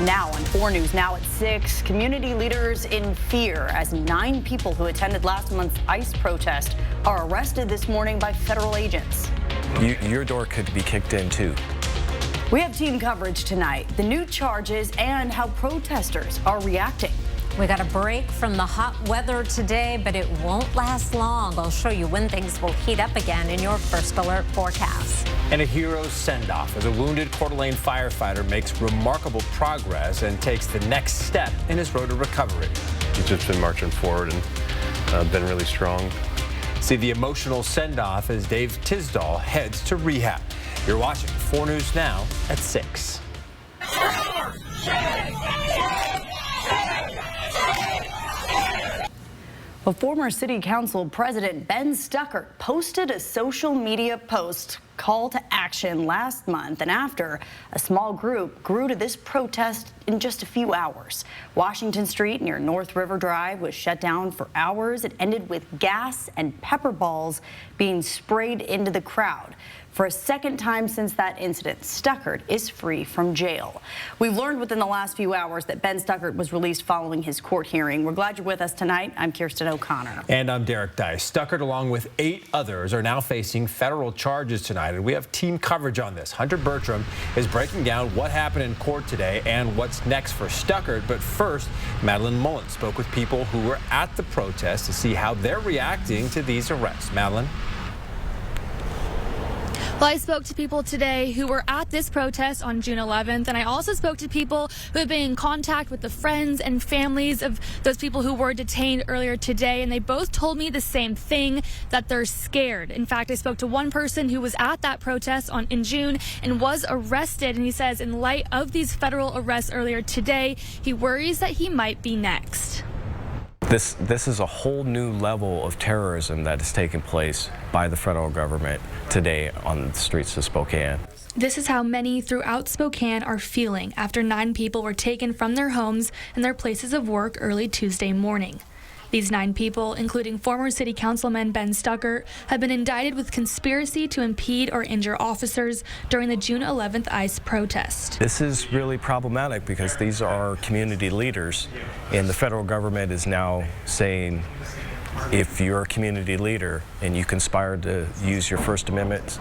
Now on 4 News Now at 6, community leaders in fear as 9 people who attended last month's ICE protest are arrested this morning by federal agents. Your door could be kicked in too. We have team coverage tonight, the new charges and how protesters are reacting. We got a break from the hot weather today, but it won't last long. I'll show you when things will heat up again in your First Alert forecast. And a hero's send-off as a wounded Coeur d'Alene firefighter makes remarkable progress and takes the next step in his road to recovery. He's just been marching forward and been really strong. See the emotional send-off as Dave Tisdall heads to rehab. You're watching 4 News Now at 6. Well, former City Council President Ben Stuckert posted a social media post call to action last month, and after a small group grew to this protest in just a few hours. Washington Street near North River Drive was shut down for hours. It ended with gas and pepper balls being sprayed into the crowd. For a second time since that incident, Stuckert is free from jail. We've learned within the last few hours that Ben Stuckert was released following his court hearing. We're glad you're with us tonight. I'm Kirsten O'Connor. And I'm Derek Dice. Stuckert, along with 8 others, are now facing federal charges tonight, and we have team coverage on this. Hunter Bertram is breaking down what happened in court today and what's next for Stuckert. But first, Madeline Mullins spoke with people who were at the protest to see how they're reacting to these arrests. Madeline? Well, I spoke to people today who were at this protest on June 11th, and I also spoke to people who have been in contact with the friends and families of those people who were detained earlier today, and they both told me the same thing, that they're scared. In fact, I spoke to one person who was at that protest in June and was arrested, and he says in light of these federal arrests earlier today, he worries that he might be next. This is a whole new level of terrorism that is taking place by the federal government today on the streets of Spokane. This is how many throughout Spokane are feeling after 9 people were taken from their homes and their places of work early Tuesday morning. These 9 people, including former City Councilman Ben Stuckert, have been indicted with conspiracy to impede or injure officers during the June 11th ICE protest. This is really problematic because these are community leaders, and the federal government is now saying if you're a community leader and you conspire to use your First Amendment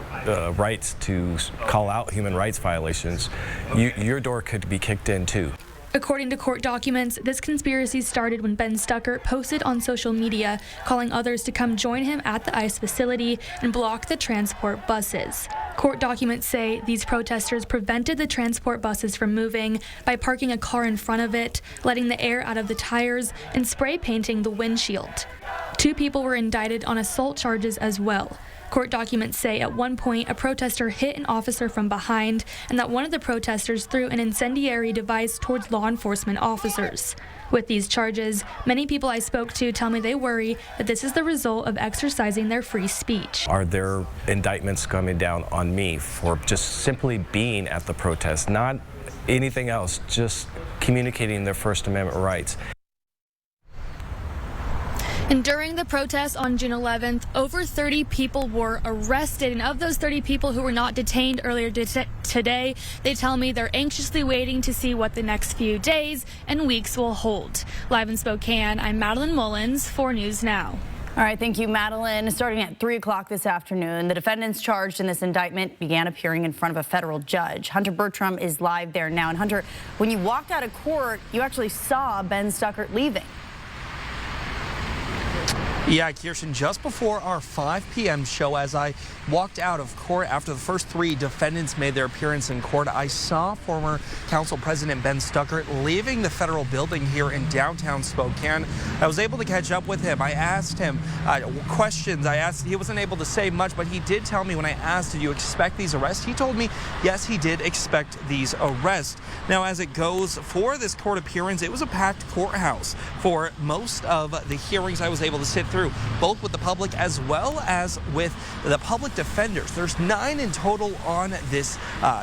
rights to call out human rights violations, your door could be kicked in too. According to court documents, this conspiracy started when Ben Stuckert posted on social media calling others to come join him at the ICE facility and block the transport buses. Court documents say these protesters prevented the transport buses from moving by parking a car in front of it, letting the air out of the tires, and spray painting the windshield. 2 people were indicted on assault charges as well. Court documents say at one point a protester hit an officer from behind and that one of the protesters threw an incendiary device towards law enforcement officers. With these charges, many people I spoke to tell me they worry that this is the result of exercising their free speech. Are there indictments coming down on me for just simply being at the protest, not anything else, just communicating their First Amendment rights? And during the protest on June 11th, over 30 people were arrested. And of those 30 people who were not detained earlier today, they tell me they're anxiously waiting to see what the next few days and weeks will hold. Live in Spokane, I'm Madeline Mullins, 4 News Now. All right, thank you, Madeline. Starting at 3 o'clock this afternoon, the defendants charged in this indictment began appearing in front of a federal judge. Hunter Bertram is live there now. And Hunter, when you walked out of court, you actually saw Ben Stuckert leaving. Yeah, Kirsten, just before our 5 p.m. show, as I walked out of court after the first 3 defendants made their appearance in court, I saw former Council President Ben Stuckert leaving the federal building here in downtown Spokane. I was able to catch up with him. I asked him questions. He wasn't able to say much, but he did tell me when I asked, did you expect these arrests? He told me, yes, he did expect these arrests. Now, as it goes for this court appearance, it was a packed courthouse. For most of the hearings I was able to sit through, through, both with the public as well as with the public defenders. There's 9 in total on this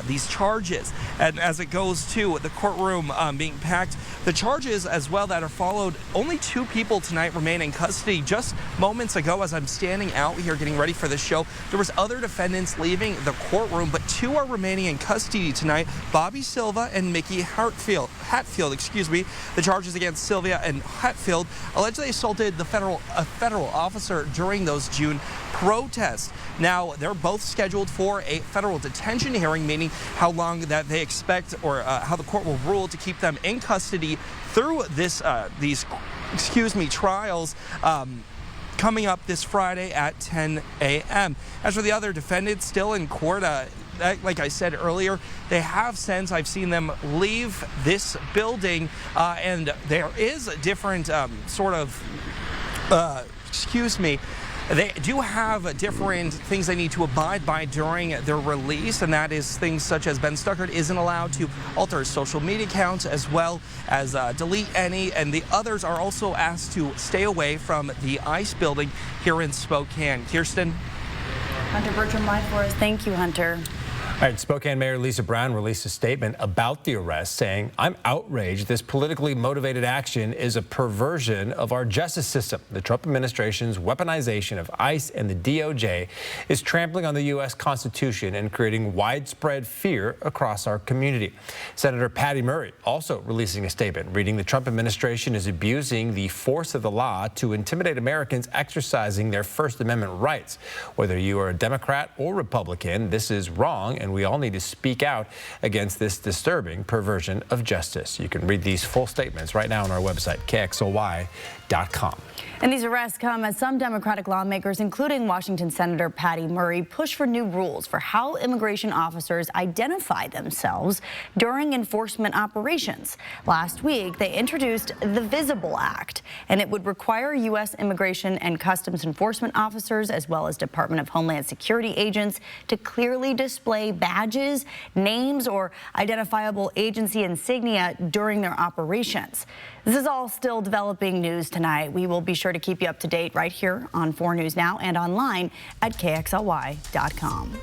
these charges. And as it goes to the courtroom being packed, the charges as well that are followed, only 2 people tonight remain in custody. Just moments ago, as I'm standing out here getting ready for this show, there was other defendants leaving the courtroom, but 2 are remaining in custody tonight, Bobby Silva and Mickey Hatfield. The charges against Sylvia and Hatfield allegedly assaulted a federal officer during those June protests. Now, they're both scheduled for a federal detention hearing, meaning how long that they expect or how the court will rule to keep them in custody through these trials. Coming up this Friday at 10 a.m. As for the other defendants still in court, like I said earlier, they have since I've seen them leave this building, and there is a different they do have different things they need to abide by during their release, and that is things such as Ben Stuckert isn't allowed to alter his social media accounts as well as delete any, and the others are also asked to stay away from the ICE building here in Spokane. Kirsten? Hunter Bertram live for us. Thank you, Hunter. All right, Spokane Mayor Lisa Brown released a statement about the arrest saying, "I'm outraged. This politically motivated action is a perversion of our justice system. The Trump administration's weaponization of ICE and the DOJ is trampling on the U.S. Constitution and creating widespread fear across our community." Senator Patty Murray also releasing a statement, reading, "The Trump administration is abusing the force of the law to intimidate Americans exercising their First Amendment rights. Whether you are a Democrat or Republican, this is wrong, and we all need to speak out against this disturbing perversion of justice." You can read these full statements right now on our website, KXLY.com. And these arrests come as some Democratic lawmakers, including Washington Senator Patty Murray, push for new rules for how immigration officers identify themselves during enforcement operations. Last week, they introduced the Visible Act, and it would require U.S. Immigration and Customs Enforcement officers, as well as Department of Homeland Security agents, to clearly display badges, names, or identifiable agency insignia during their operations. This is all still developing news tonight. We will be sure to keep you up to date right here on 4 News Now and online at KXLY.com.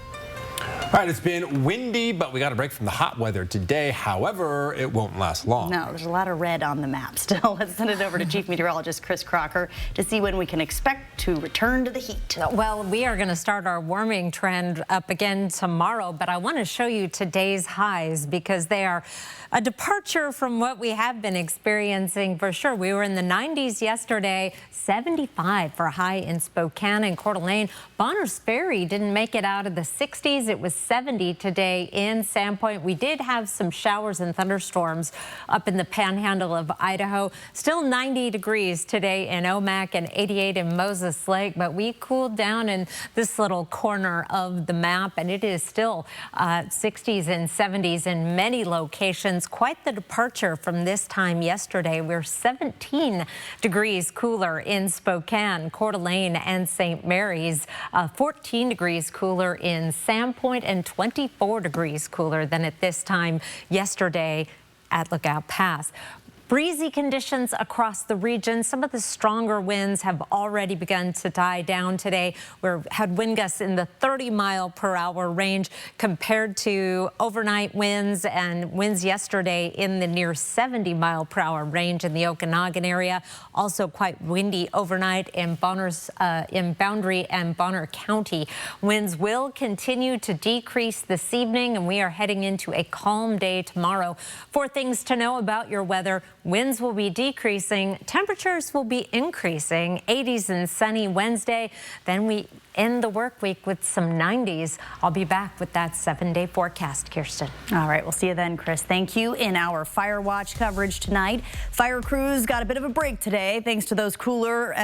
All right, it's been windy, but we got a break from the hot weather today. However, it won't last long. No, there's a lot of red on the map still. Let's send it over to Chief Meteorologist Chris Crocker to see when we can expect to return to the heat. Well, we are going to start our warming trend up again tomorrow, but I want to show you today's highs because they are a departure from what we have been experiencing for sure. We were in the 90s yesterday, 75 for a high in Spokane and Coeur d'Alene. Bonners Ferry didn't make it out of the 60s. It was 70 today in Sandpoint. We did have some showers and thunderstorms up in the panhandle of Idaho. Still 90 degrees today in Omak and 88 in Moses Lake, but we cooled down in this little corner of the map, and it is still 60s and 70s in many locations. Quite the departure from this time yesterday. We're 17 degrees cooler in Spokane, Coeur d'Alene, and St. Mary's. 14 degrees cooler in Sandpoint and 24 degrees cooler than at this time yesterday at Lookout Pass. Breezy conditions across the region. Some of the stronger winds have already begun to die down today. We've had wind gusts in the 30-mile-per-hour range compared to overnight winds and winds yesterday in the near 70-mile-per-hour range in the Okanagan area. Also quite windy overnight in Boundary and Bonner County. Winds will continue to decrease this evening, and we are heading into a calm day tomorrow. 4 things to know about your weather. Winds will be decreasing. Temperatures will be increasing. 80s and sunny Wednesday. Then we end the work week with some 90s. I'll be back with that 7-day forecast, Kirsten. All right, we'll see you then, Chris. Thank you. In our Fire Watch coverage tonight, fire crews got a bit of a break today thanks to those cooler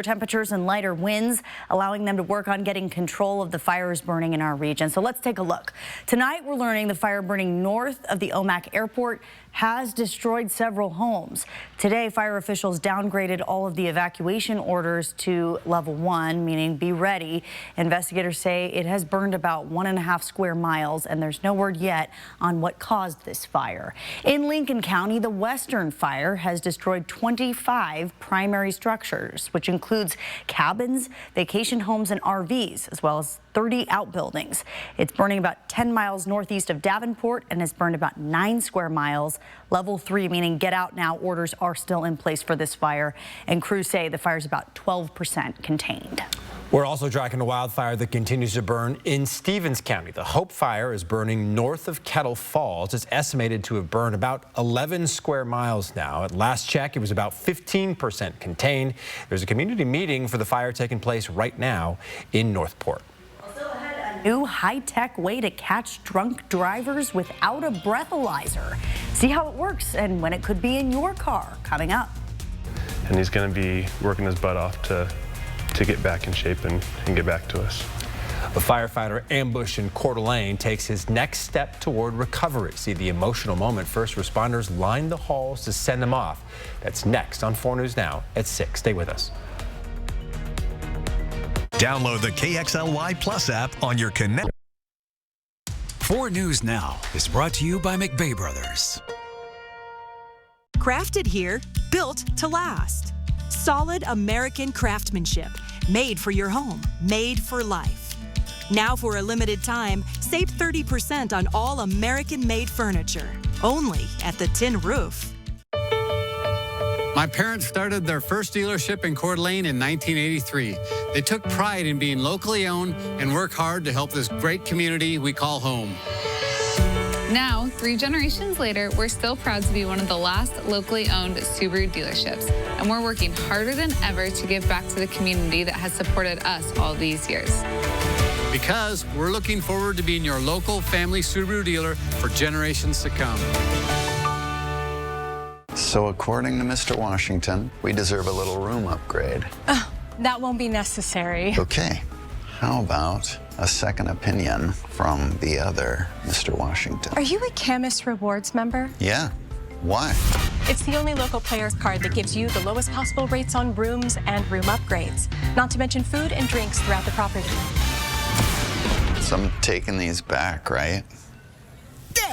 temperatures and lighter winds, allowing them to work on getting control of the fires burning in our region. So let's take a look. Tonight, we're learning the fire burning north of the Omak Airport has destroyed several homes. Today, fire officials downgraded all of the evacuation orders to level 1, meaning be ready. Investigators say it has burned about 1.5 square miles, and there's no word yet on what caused this fire. In Lincoln County, the Western Fire has destroyed 25 primary structures, which includes cabins, vacation homes, and RVs, as well as 30 outbuildings. It's burning about 10 miles northeast of Davenport and has burned about 9 square miles. Level 3, meaning get out now, orders are still in place for this fire, and crews say the fire's about 12% contained. We're also tracking a wildfire that continues to burn in Stevens County. The Hope Fire is burning north of Kettle Falls. It's estimated to have burned about 11 square miles now. At last check, it was about 15% contained. There's a community meeting for the fire taking place right now in Northport. New high-tech way to catch drunk drivers without a breathalyzer. See how it works and when it could be in your car, coming up. And he's going to be working his butt off to get back in shape and get back to us. A firefighter ambushed in Coeur d'Alene takes his next step toward recovery. See the emotional moment. First responders line the halls to send him off. That's next on 4 News Now at 6. Stay with us. Download the KXLY Plus app on your Connect. 4 News Now is brought to you by McVeigh Brothers. Crafted here, built to last. Solid American craftsmanship, made for your home, made for life. Now for a limited time, save 30% on all American-made furniture, only at the Tin Roof. My parents started their first dealership in Coeur d'Alene in 1983. They took pride in being locally owned and work hard to help this great community we call home. Now, 3 generations later, we're still proud to be one of the last locally owned Subaru dealerships, and we're working harder than ever to give back to the community that has supported us all these years. Because we're looking forward to being your local family Subaru dealer for generations to come. So according to Mr. Washington, we deserve a little room upgrade. That won't be necessary. Okay, how about a second opinion from the other Mr. Washington? Are you a Camus Rewards member? Yeah, why? It's the only local players card that gives you the lowest possible rates on rooms and room upgrades, not to mention food and drinks throughout the property. So I'm taking these back, right?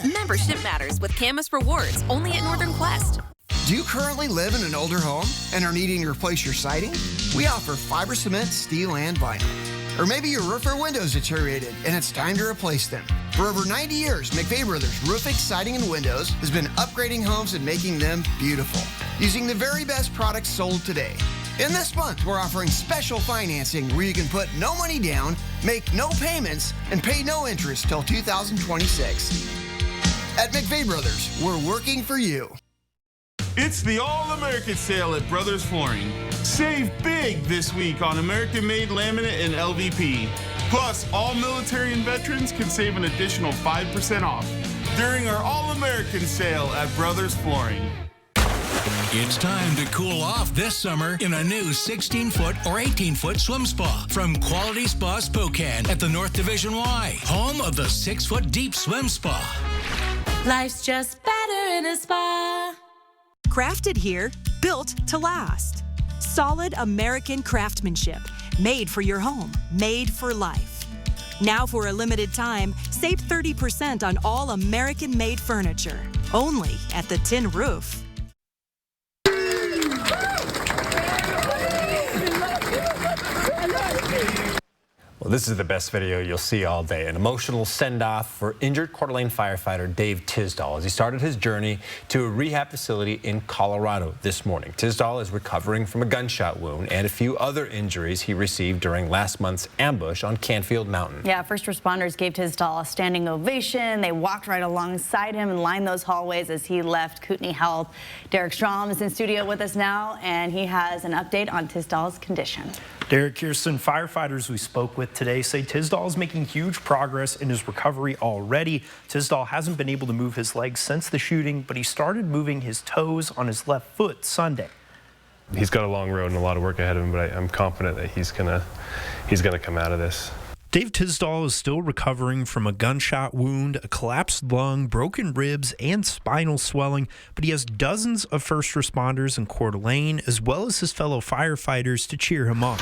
Membership matters with Camus Rewards, only at Northern Quest. Do you currently live in an older home and are needing to replace your siding? We offer fiber cement, steel, and vinyl. Or maybe your roof or windows deteriorated and it's time to replace them. For over 90 years, McVeigh Brothers Roofing, Siding, and Windows has been upgrading homes and making them beautiful, using the very best products sold today. In this month, we're offering special financing where you can put no money down, make no payments, and pay no interest till 2026. At McVeigh Brothers, we're working for you. It's the All-American Sale at Brothers Flooring. Save big this week on American-made laminate and LVP. Plus, all military and veterans can save an additional 5% off during our All-American Sale at Brothers Flooring. It's time to cool off this summer in a new 16-foot or 18-foot swim spa from Quality Spa Spokane at the North Division Y, home of the 6-foot deep swim spa. Life's just better in a spa. Crafted here, built to last. Solid American craftsmanship, made for your home, made for life. Now for a limited time, save 30% on all American-made furniture, only at the Tin Roof. Well, this is the best video you'll see all day. An emotional send-off for injured Coeur d'Alene firefighter Dave Tisdall as he started his journey to a rehab facility in Colorado this morning. Tisdall is recovering from a gunshot wound and a few other injuries he received during last month's ambush on Canfield Mountain. Yeah, first responders gave Tisdall a standing ovation. They walked right alongside him and lined those hallways as he left Kootenai Health. Derek Strom is in studio with us now, and he has an update on Tisdall's condition. Derek, Kirsten, firefighters we spoke with today say Tisdall is making huge progress in his recovery already. Tisdall hasn't been able to move his legs since the shooting, but he started moving his toes on his left foot Sunday. He's got a long road and a lot of work ahead of him, but I'm confident that he's gonna come out of this. Dave Tisdall is still recovering from a gunshot wound, a collapsed lung, broken ribs, and spinal swelling, but he has dozens of first responders in Coeur d'Alene, as well as his fellow firefighters, to cheer him on.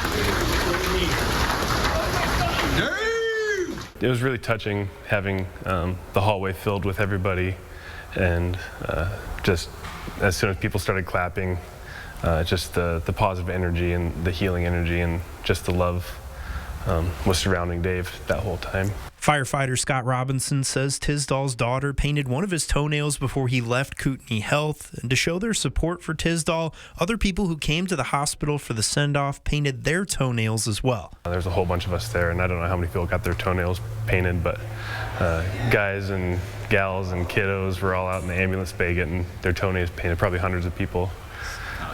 It was really touching having the hallway filled with everybody, and just as soon as people started clapping, just the positive energy and the healing energy and just the love was surrounding Dave that whole time. Firefighter Scott Robinson says Tisdall's daughter painted one of his toenails before he left Kootenai Health. And to show their support for Tisdall, other people who came to the hospital for the send-off painted their toenails as well. There's a whole bunch of us there, and I don't know how many people got their toenails painted, but guys and gals and kiddos were all out in the ambulance bay getting their toenails painted. Probably hundreds of people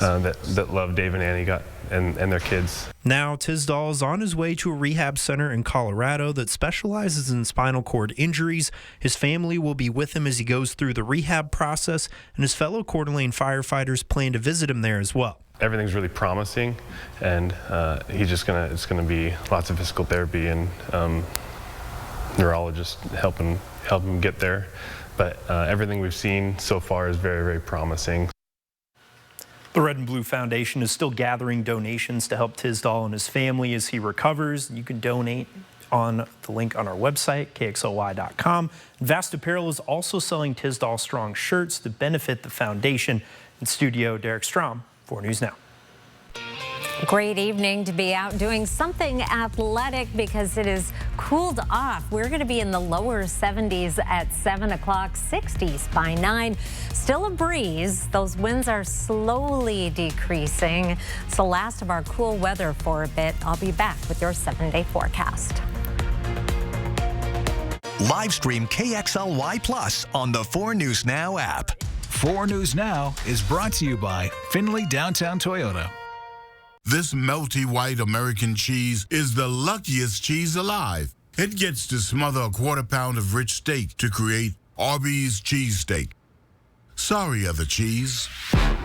that love Dave and Annie and their kids. Now, Tisdall is on his way to a rehab center in Colorado that specializes in spinal cord injuries. His family will be with him as he goes through the rehab process, and his fellow Coeur d'Alene firefighters plan to visit him there as well. Everything's really promising, and it's gonna be lots of physical therapy and neurologists help him get there. But everything we've seen so far is very, very promising. The Red and Blue Foundation is still gathering donations to help Tisdall and his family as he recovers. You can donate on the link on our website, kxly.com. Vast Apparel is also selling Tisdall Strong shirts to benefit the foundation. In studio, Derek Strom, 4 News Now. Great evening to be out doing something athletic because it is cooled off. We're going to be in the lower 70s at 7 o'clock, 60s by 9. Still a breeze. Those winds are slowly decreasing. It's the last of our cool weather for a bit. I'll be back with your 7-day forecast. Live stream KXLY Plus on the 4 News Now app. 4 News Now is brought to you by Findlay Downtown Toyota. This melty white American cheese is the luckiest cheese alive. It gets to smother a quarter pound of rich steak to create Arby's cheesesteak. Sorry, other cheese.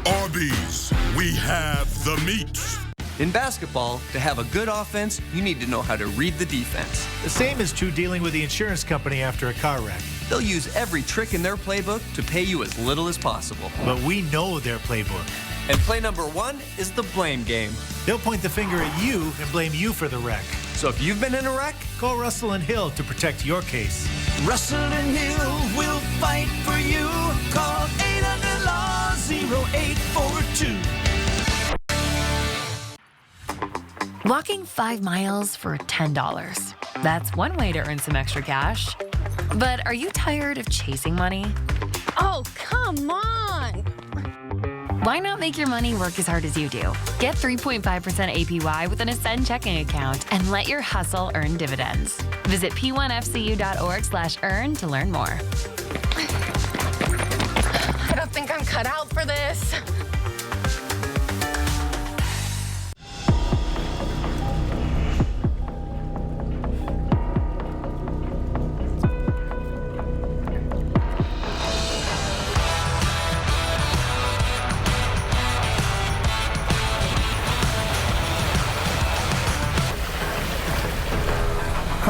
Arby's, we have the meat. In basketball, to have a good offense, you need to know how to read the defense. The same is true dealing with the insurance company after a car wreck. They'll use every trick in their playbook to pay you as little as possible. But we know their playbook. And play number 1 is the blame game. They'll point the finger at you and blame you for the wreck. So if you've been in a wreck, call Russell and Hill to protect your case. Russell and Hill will fight for you. Call 800-LAW-0842. Walking 5 miles for $10. That's one way to earn some extra cash. But are you tired of chasing money? Oh, come on! Why not make your money work as hard as you do? Get 3.5% APY with an Ascend checking account and let your hustle earn dividends. Visit p1fcu.org/earn to learn more. I don't think I'm cut out for this.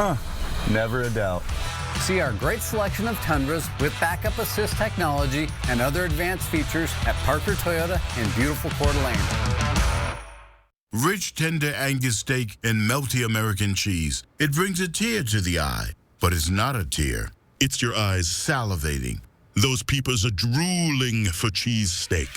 Huh, never a doubt. See our great selection of Tundras with backup assist technology and other advanced features at Parker Toyota in beautiful Coeur d'Alene. Rich, tender Angus steak and melty American cheese. It brings a tear to the eye, but it's not a tear. It's your eyes salivating. Those peepers are drooling for cheese steak.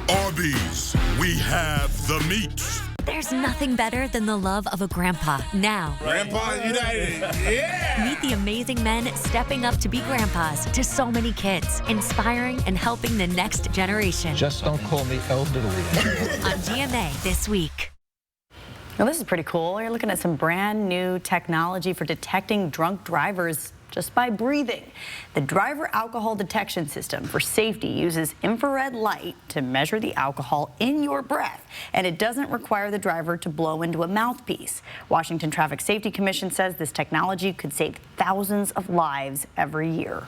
Arby's, we have the meat. There's nothing better than the love of a grandpa now. Grandpa United, yeah! Meet the amazing men stepping up to be grandpas to so many kids, inspiring and helping the next generation. Just don't call me elderly. On GMA this week. Well, this is pretty cool. You're looking at some brand new technology for detecting drunk drivers just by breathing. The driver alcohol detection system for safety uses infrared light to measure the alcohol in your breath, and it doesn't require the driver to blow into a mouthpiece. Washington Traffic Safety Commission says this technology could save thousands of lives every year.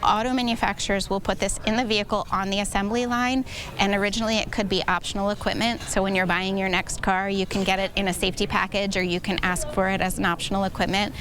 Auto manufacturers will put this in the vehicle on the assembly line, and originally it could be optional equipment. So when you're buying your next car, you can get it in a safety package, or you can ask for it as an optional equipment.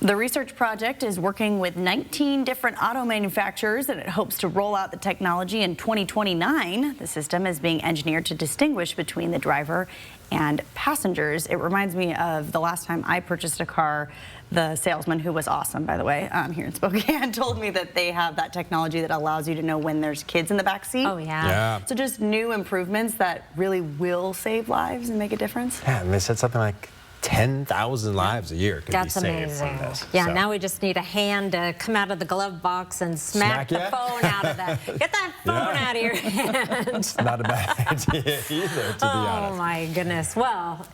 The research project is working with 19 different auto manufacturers, and it hopes to roll out the technology in 2029. The system is being engineered to distinguish between the driver and passengers. It reminds me of the last time I purchased a car. The salesman, who was awesome, by the way, here in Spokane, told me that they have that technology that allows you to know when there's kids in the back seat. Oh, yeah. So just new improvements that really will save lives and make a difference. Yeah, and they said something like 10,000 lives a year could That's be saved amazing. from this. Yeah, So, now we just need a hand to come out of the glove box and smack the phone out of that. Get that phone out of your hand. not a bad idea either, to be honest. Oh, my goodness. Well,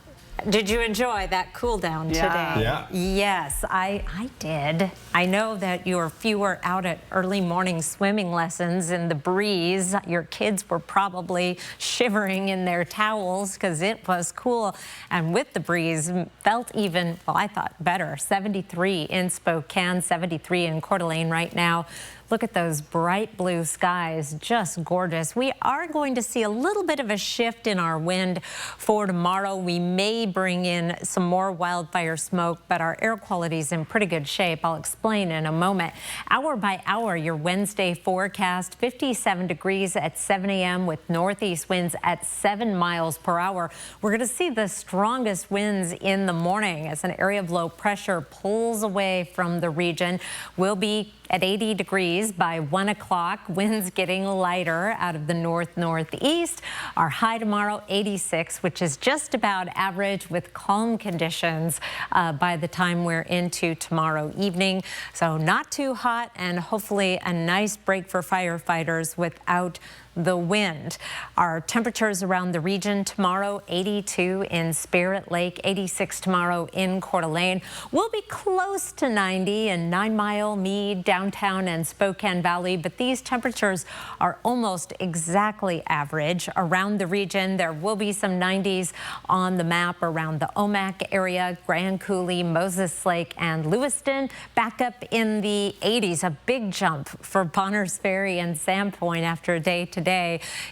did you enjoy that cool down today? Yeah. Yes, I did. I know that you were out at early morning swimming lessons in the breeze. Your kids were probably shivering in their towels because it was cool. And with the breeze, felt even, well, I thought better. 73 in Spokane, 73 in Coeur d'Alene right now. Look at those bright blue skies, just gorgeous. We are going to see a little bit of a shift in our wind for tomorrow. We may bring in some more wildfire smoke, but our air quality is in pretty good shape. I'll explain in a moment. Hour by hour, your Wednesday forecast, 57 degrees at 7 a.m. with northeast winds at 7 miles per hour. We're going to see the strongest winds in the morning as an area of low pressure pulls away from the region. We'll be at 80 degrees by 1 o'clock. Winds getting lighter out of the northeast. Our high tomorrow, 86, which is just about average with calm conditions by the time we're into tomorrow evening. So not too hot, and hopefully a nice break for firefighters without the wind. Our temperatures around the region tomorrow, 82 in Spirit Lake, 86 tomorrow in Coeur d'Alene. We'll be close to 90 in 9 Mile, Meade, downtown, and Spokane Valley, but these temperatures are almost exactly average. Around the region, there will be some 90s on the map around the Omak area, Grand Coulee, Moses Lake, and Lewiston. Back up in the 80s, a big jump for Bonners Ferry and Sandpoint after a day today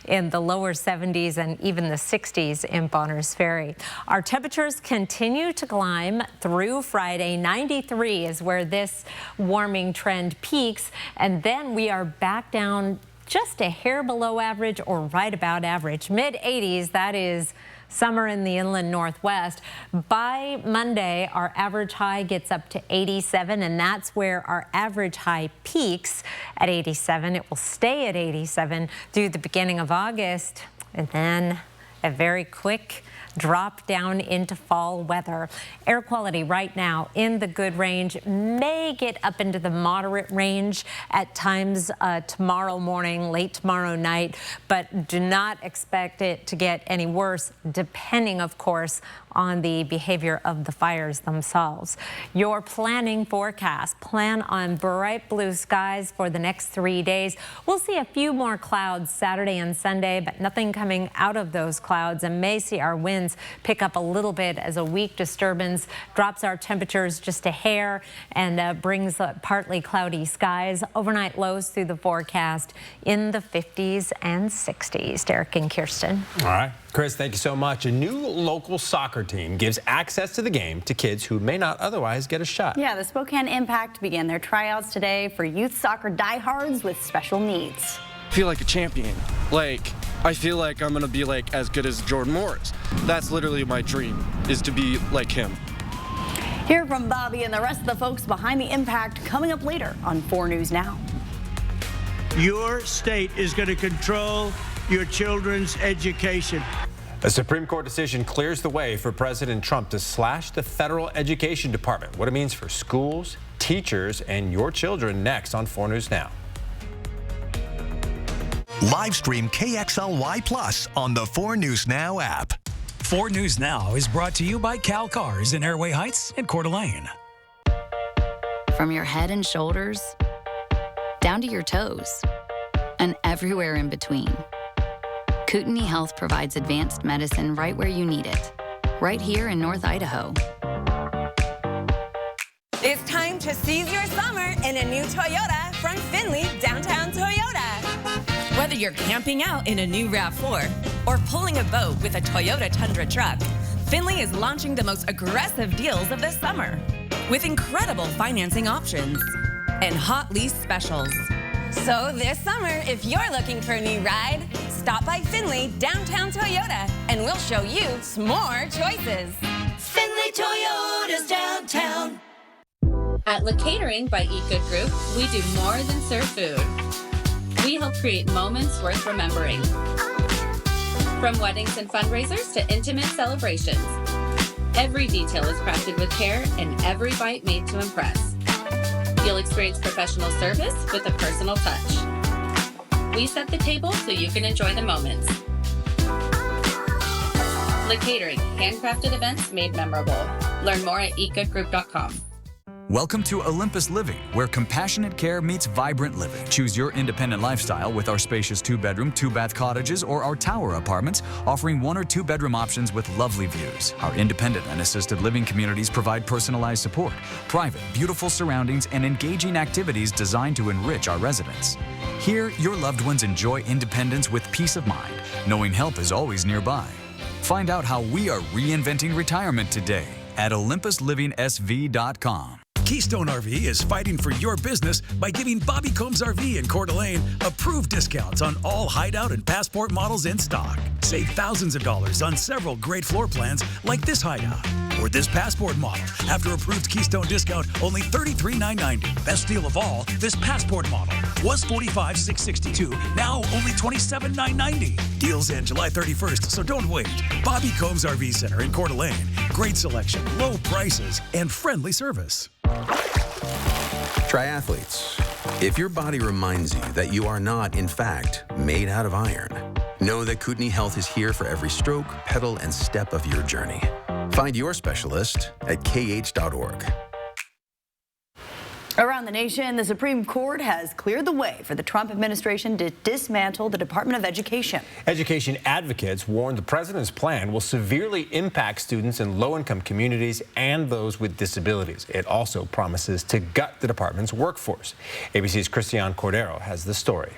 in the lower 70s and even the 60s in Bonners Ferry. Our temperatures continue to climb through Friday. 93 is where this warming trend peaks, and then we are back down just a hair below average or right about average. Mid-80s, that is summer in the inland northwest. By Monday, our average high gets up to 87, and that's where our average high peaks at 87. It will stay at 87 through the beginning of August, and then a very quick drop down into fall weather. Air quality right now in the good range, may get up into the moderate range at times tomorrow morning, late tomorrow night, but do not expect it to get any worse, depending, of course, on the behavior of the fires themselves. Your planning forecast, plan on bright blue skies for the next 3 days. We'll see a few more clouds Saturday and Sunday, but nothing coming out of those clouds, and may see our winds pick up a little bit as a weak disturbance drops our temperatures just a hair and brings partly cloudy skies. Overnight lows through the forecast in the 50s and 60s. Derek and Kirsten. All right. Chris, thank you so much. A new local soccer team gives access to the game to kids who may not otherwise get a shot. Yeah, the Spokane Impact began their tryouts today for youth soccer diehards with special needs. I feel like a champion. I feel like I'm gonna be as good as Jordan Morris. That's literally my dream, is to be like him. Hear from Bobby and the rest of the folks behind the Impact coming up later on 4 News Now. Your state is going to control your children's education. A Supreme Court decision clears the way for President Trump to slash the federal education department. What it means for schools, teachers, and your children next on 4 News Now. Live stream KXLY Plus on the 4 News Now app. 4 News Now is brought to you by Cal Cars in Airway Heights and Coeur d'Alene. From your head and shoulders, down to your toes, and everywhere in between, Kootenai Health provides advanced medicine right where you need it, right here in North Idaho. It's time to seize your summer in a new Toyota from Findlay Downtown Toyota. Whether you're camping out in a new RAV4 or pulling a boat with a Toyota Tundra truck, Findlay is launching the most aggressive deals of the summer with incredible financing options and hot lease specials. So this summer, if you're looking for a new ride, stop by Findlay Downtown Toyota and we'll show you some more choices. Findlay Toyota's downtown. At Le Catering by Eat Good Group, we do more than serve food. We help create moments worth remembering. From weddings and fundraisers to intimate celebrations, every detail is crafted with care and every bite made to impress. You'll experience professional service with a personal touch. We set the table so you can enjoy the moments. Le Catering, handcrafted events made memorable. Learn more at eatgoodgroup.com. Welcome to Olympus Living, where compassionate care meets vibrant living. Choose your independent lifestyle with our spacious 2-bedroom, 2-bath cottages or our tower apartments, offering 1 or 2-bedroom options with lovely views. Our independent and assisted living communities provide personalized support, private, beautiful surroundings, and engaging activities designed to enrich our residents. Here, your loved ones enjoy independence with peace of mind, knowing help is always nearby. Find out how we are reinventing retirement today at OlympusLivingSV.com. Keystone RV is fighting for your business by giving Bobby Combs RV in Coeur d'Alene approved discounts on all Hideout and Passport models in stock. Save thousands of dollars on several great floor plans like this Hideout or this Passport model. After approved Keystone discount, only $33,990. Best deal of all, this Passport model was $45,662, now only $27,990. Deals end July 31st, so don't wait. Bobby Combs RV Center in Coeur d'Alene. Great selection, low prices, and friendly service. Triathletes, if your body reminds you that you are not, in fact, made out of iron, know that Kootenai Health is here for every stroke, pedal, and step of your journey. Find your specialist at kh.org. Around the nation, the Supreme Court has cleared the way for the Trump administration to dismantle the Department of Education. Education advocates warn the president's plan will severely impact students in low-income communities and those with disabilities. It also promises to gut the department's workforce. ABC's Christiane Cordero has the story.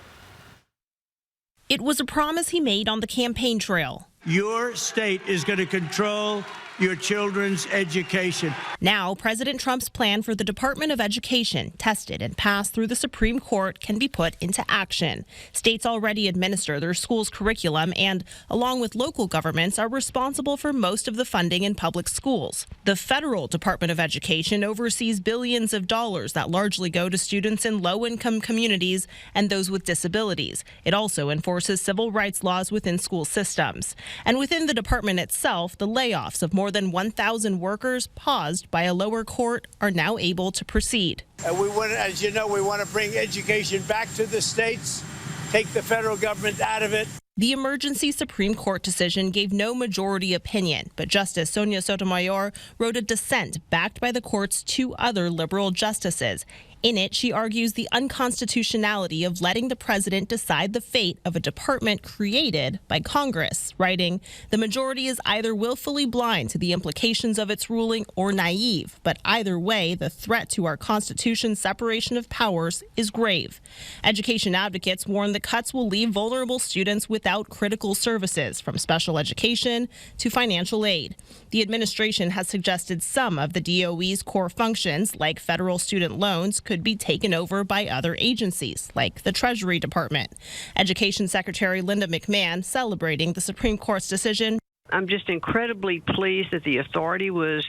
It was a promise he made on the campaign trail. Your state is going to control your children's education. Now, President Trump's plan for the Department of Education, tested and passed through the Supreme Court, can be put into action. States already administer their schools' curriculum and, along with local governments, are responsible for most of the funding in public schools. The federal Department of Education oversees billions of dollars that largely go to students in low-income communities and those with disabilities. It also enforces civil rights laws within school systems. And within the department itself, the layoffs of more than 1,000 workers paused by a lower court are now able to proceed. We want, as you know, we want to bring education back to the states, take the federal government out of it. The emergency Supreme Court decision gave no majority opinion, but Justice Sonia Sotomayor wrote a dissent backed by the court's 2 other liberal justices. In it, she argues the unconstitutionality of letting the president decide the fate of a department created by Congress, writing, "The majority is either willfully blind to the implications of its ruling or naive, but either way, the threat to our Constitution's separation of powers is grave." Education advocates warn the cuts will leave vulnerable students without critical services, from special education to financial aid. The administration has suggested some of the DOE's core functions, like federal student loans, could be taken over by other agencies, like the Treasury Department. Education Secretary Linda McMahon celebrating the Supreme Court's decision. I'm just incredibly pleased that the authority was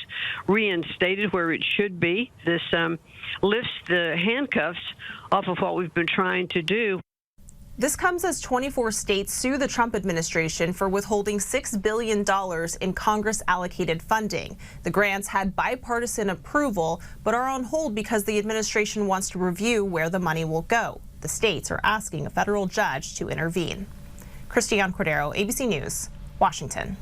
reinstated where it should be. This lifts the handcuffs off of what we've been trying to do. This comes as 24 states sue the Trump administration for withholding $6 billion in Congress-allocated funding. The grants had bipartisan approval, but are on hold because the administration wants to review where the money will go. The states are asking a federal judge to intervene. Christiane Cordero, ABC News, Washington.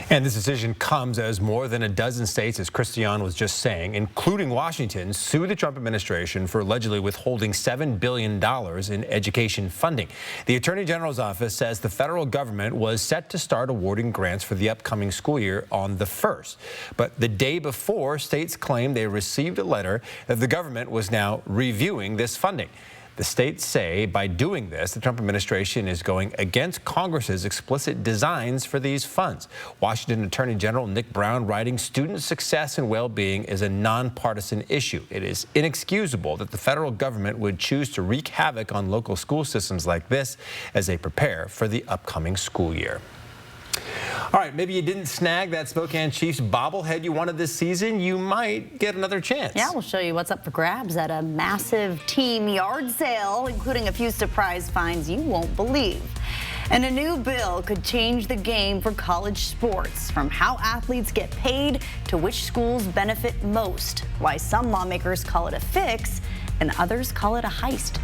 And this decision comes as more than a dozen states, as Christiane was just saying, including Washington, sued the Trump administration for allegedly withholding $7 billion in education funding. The Attorney General's office says the federal government was set to start awarding grants for the upcoming school year on the 1st. But the day before, states claimed they received a letter that the government was now reviewing this funding. The states say by doing this, the Trump administration is going against Congress's explicit designs for these funds. Washington Attorney General Nick Brown writing, student success and well-being is a nonpartisan issue. It is inexcusable that the federal government would choose to wreak havoc on local school systems like this as they prepare for the upcoming school year. All right, maybe you didn't snag that Spokane Chiefs bobblehead you wanted this season. You might get another chance. Yeah, we'll show you what's up for grabs at a massive team yard sale, including a few surprise finds you won't believe. And a new bill could change the game for college sports, from how athletes get paid to which schools benefit most, why some lawmakers call it a fix and others call it a heist.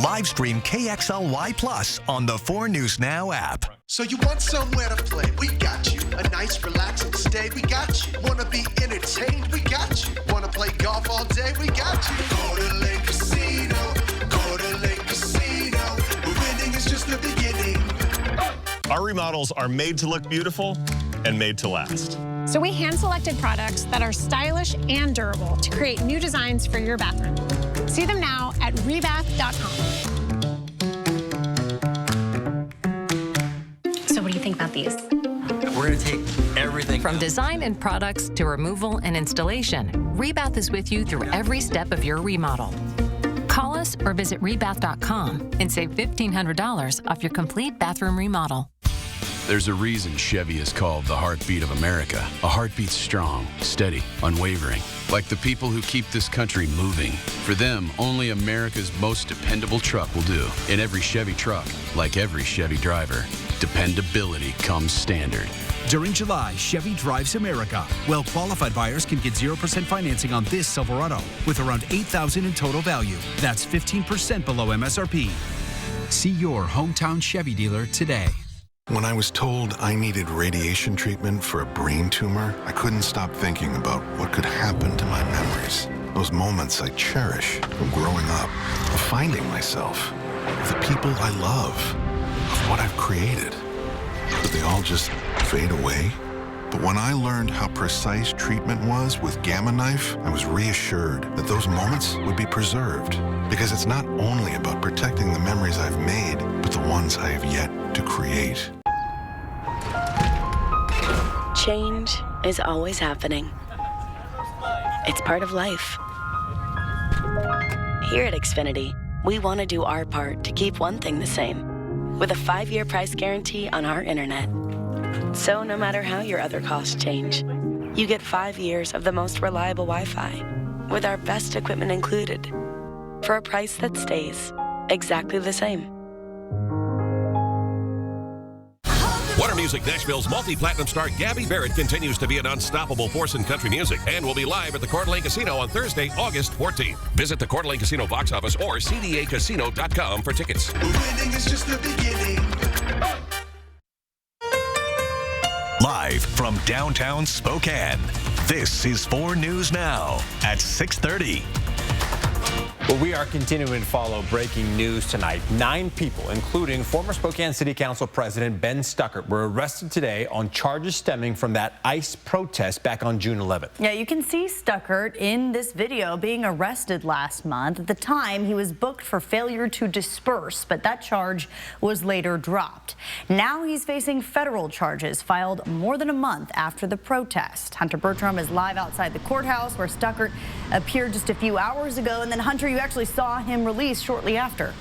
Live stream KXLY Plus on the 4 News Now app. So you want somewhere to play? We got you. A nice relaxing stay? We got you. Wanna be entertained? We got you. Wanna play golf all day? We got you. Go to Lake Casino. Go to Lake Casino. Winning is just the beginning. Our remodels are made to look beautiful and made to last. So we hand-selected products that are stylish and durable to create new designs for your bathroom. See them now at rebath.com. So what do you think about these? We're going to take everything. From design and products to removal and installation, Rebath is with you through every step of your remodel. Call us or visit rebath.com and save $1,500 off your complete bathroom remodel. There's a reason Chevy is called the heartbeat of America. A heartbeat strong, steady, unwavering. Like the people who keep this country moving. For them, only America's most dependable truck will do. In every Chevy truck, like every Chevy driver, dependability comes standard. During July, Chevy drives America. Well-qualified buyers can get 0% financing on this Silverado with around $8,000 in total value. That's 15% below MSRP. See your hometown Chevy dealer today. When I was told I needed radiation treatment for a brain tumor, I couldn't stop thinking about what could happen to my memories. Those moments I cherish from growing up, of finding myself, of the people I love, of what I've created. But they all just fade away. But when I learned how precise treatment was with Gamma Knife, I was reassured that those moments would be preserved. Because it's not only about protecting the memories I've made, but the ones I have yet to create. Change is always happening. It's part of life. Here at Xfinity, we want to do our part to keep one thing the same, with a 5-year price guarantee on our internet. So no matter how your other costs change, you get 5 years of the most reliable Wi-Fi, with our best equipment included, for a price that stays exactly the same. Warner Music Nashville's multi-platinum star Gabby Barrett continues to be an unstoppable force in country music and will be live at the Coeur d'Alene Casino on Thursday, August 14th. Visit the Coeur d'Alene Casino box office or cdacasino.com for tickets. Winning is just the beginning. Live from downtown Spokane, this is 4 News Now at 6:30. Well, we are continuing to follow breaking news tonight. 9 people, including former Spokane City Council President Ben Stuckert, were arrested today on charges stemming from that ICE protest back on June 11th. Yeah, you can see Stuckert in this video being arrested last month. At the time, he was booked for failure to disperse, but that charge was later dropped. Now he's facing federal charges filed more than a month after the protest. Hunter Bertram is live outside the courthouse where Stuckert appeared just a few hours ago, and then Hunter, you actually saw him released shortly after.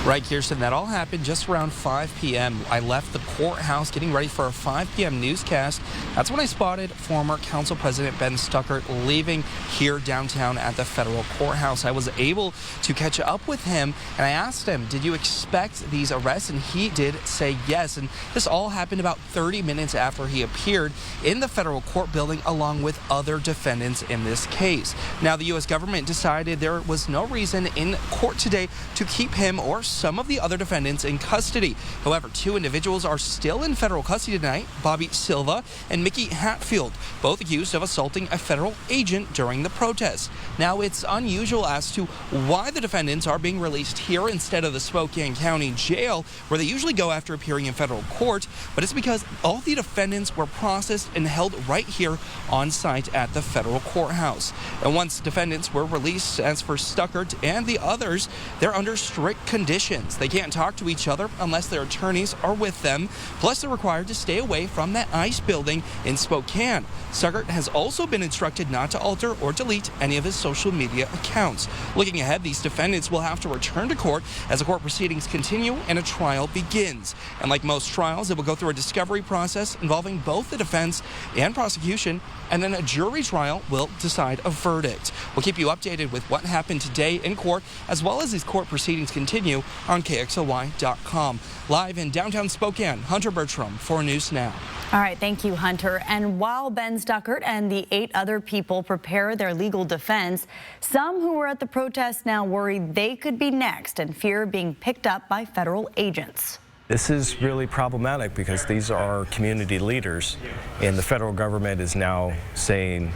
Right, Kirsten, that all happened just around 5 p.m. I left the courthouse getting ready for a 5 p.m. newscast. That's when I spotted former Council President Ben Stuckert leaving here downtown at the federal courthouse. I was able to catch up with him, and I asked him, did you expect these arrests? And he did say yes. And this all happened about 30 minutes after he appeared in the federal court building along with other defendants in this case. Now, the U.S. government decided there was no reason in court today to keep him or some of the other defendants in custody. However, 2 individuals are still in federal custody tonight, Bobby Silva and Mickey Hatfield, both accused of assaulting a federal agent during the protest. Now, it's unusual as to why the defendants are being released here instead of the Spokane County Jail, where they usually go after appearing in federal court, but it's because all the defendants were processed and held right here on site at the federal courthouse. And once defendants were released, as for Stuckert and the others, they're under strict conditions. They can't talk to each other unless their attorneys are with them. Plus, they're required to stay away from that ICE building in Spokane. Stuckert has also been instructed not to alter or delete any of his social media accounts. Looking ahead, these defendants will have to return to court as the court proceedings continue and a trial begins. And like most trials, it will go through a discovery process involving both the defense and prosecution, and then a jury trial will decide a verdict. We'll keep you updated with what happened today in court, as well as these court proceedings continue on KXLY.com. Live in downtown Spokane, Hunter Bertram for News Now. All right, thank you, Hunter. And while Ben Stuckert and the 8 other people prepare their legal defense, some who were at the protest now worry they could be next and fear being picked up by federal agents. This is really problematic because these are community leaders, and the federal government is now saying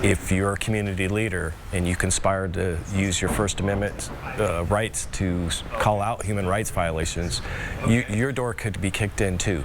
if you're a community leader and you conspire to use your First Amendment rights to call out human rights violations, your door could be kicked in too.